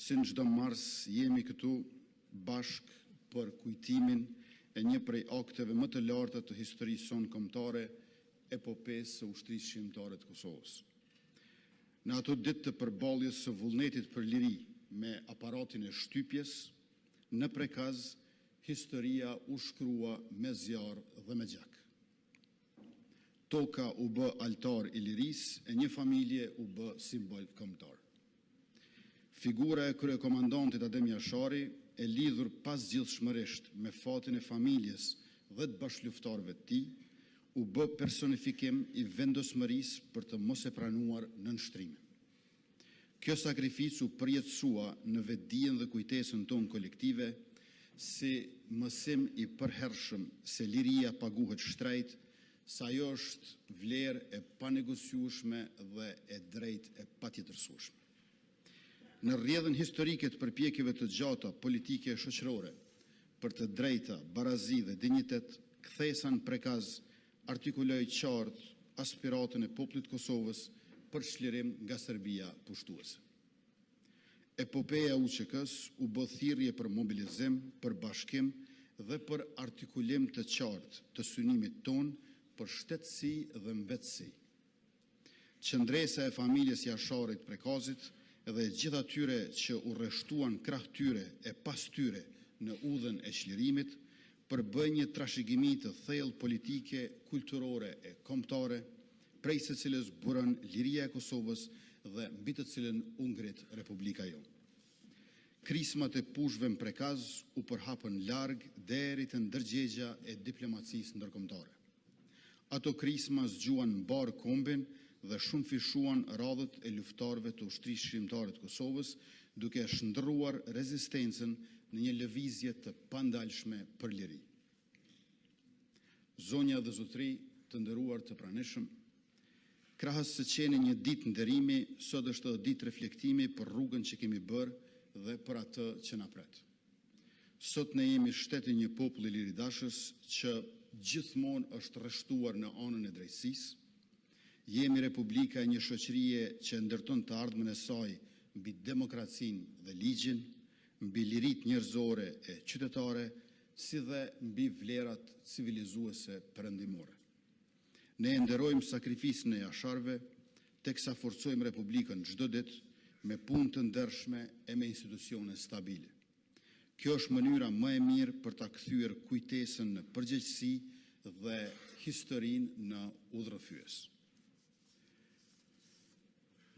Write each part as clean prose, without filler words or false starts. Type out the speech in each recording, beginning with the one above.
si në çdo mars jemi këtu bashk për kujtimin e një prej akteve më të larta të historisë sonë kombëtare, epopesë së ushtrisë shqiptare të Kosovës. Në ato ditë të përballjes së vullnetit për liri me aparatin e shtypjes, në prekaz, historia u shkrua me zjarë dhe me gjak. Toka u bë altar i lirisë e një familje u bë simbol kombëtar. Figura e kryekomandantit Adem Jashari e lidhur pasgjithshmërisht me fatin e familjes dhe të bashkëluftëtarëve të tij, u bë personifikim i vendosmërisë për të mos e pranuar nënshtrimin. Kjo sakrificë u përjetësua në vetdijen dhe kujtesën tonë kolektive si mësim i përhershëm se liria paguhet shtrejt, sa ajo është vlerë e panegociueshme dhe e drejtë e patjetërsueshme. Në rrjedhën historike të përpjekjeve të gjata politike e shoqërore për të drejta, barazi dhe dinjitet, kthesa në prekaz artikuloi qartë aspiratën e popullit të Kosovës për çlirim nga Serbia pushtuese. Epopeja UÇK-s u bë thirrje për mobilizim, për bashkim dhe për artikulim të qartë të synimit tonë për shtetësi dhe mbetësi. Qëndresa e familjes Jasharit Prekazit dhe gjithë atyre që u rreshtuan krah tyre e pas tyre në udhën e çlirimit përbëj një trashëgimi të thellë politike, kulturore e kombëtare, prej së cilës burën liria e Kosovës dhe mbi të cilën u ngrit Republika jonë. Krismat e pushve në prekaz u përhapën larg deri te ndërgjegja e diplomacisë ndërkombëtare. Ato krisma zgjuan mbar kombin dhe shumë fishuan radhët e luftarëve të ushtrisë shqiptare të Kosovës, duke shndërruar rezistencën në një lëvizje të pandalshme për liri. Zonja dhe zotëri, të nderuar të pranishëm, krahas së qenë një ditë nderimi, sot është edhe ditë reflektimi për rrugën që kemi bërë dhe për atë që na pret. Sot ne jemi shteti një popull i liridashës që gjithmonë është rreshtuar në anën e drejtësisë. Jemi Republika e një shoqërie që ndërton të ardhmen e saj mbi demokracinë dhe ligjin, mbi liritë njerëzore e qytetare, si dhe mbi vlerat civilizuese perëndimore. Ne e nderojmë sakrificën e Jasharëve, teksa forcojmë Republikën çdo ditë me punë të ndershme e me institucione stabile. Kjo është mënyra më e mirë për ta kthyer kujtesën në përgjegjësi dhe historinë në udhërrëfyes.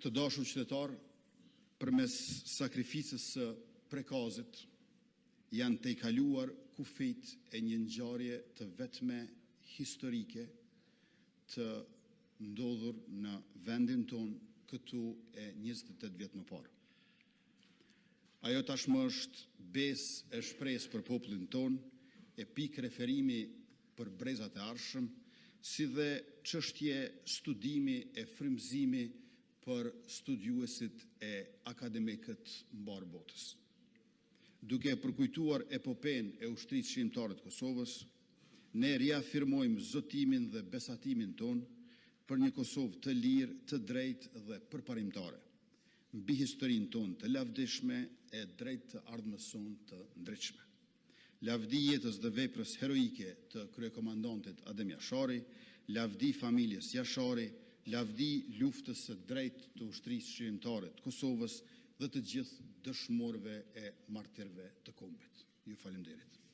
Të dashur qytetar, përmes sakrificës së Prekazit janë tejkaluar kufijt e një ngjarje të vetme historike të ndodhur në vendin tonë këtu e 28 vjet më parë. Ajo tashmë është besë e shpresë për popullin tonë, e pikë referimi për brezat e ardhshëm, si dhe çështje studimi e frymëzimi për studiuesit e akademikët mbar botës. Duke përkujtuar epopenë e ushtrisë shqiptare të Kosovës, ne riafirmojmë zotimin dhe besatimin tonë për një Kosovë të lirë, të drejtë dhe përparimtare, mbi historinë tonë të lavdishme e drejtë të ardhmës sonë të ndritshme. Lavdi jetës dhe veprës heroike të kryekomandantit Adem Jashari, lavdi familjes Jashari, lavdi luftës së drejtë të ushtrisë shqiptare të Kosovës dhe të gjithë dëshmorëve e martirëve të kombit. Ju falenderit.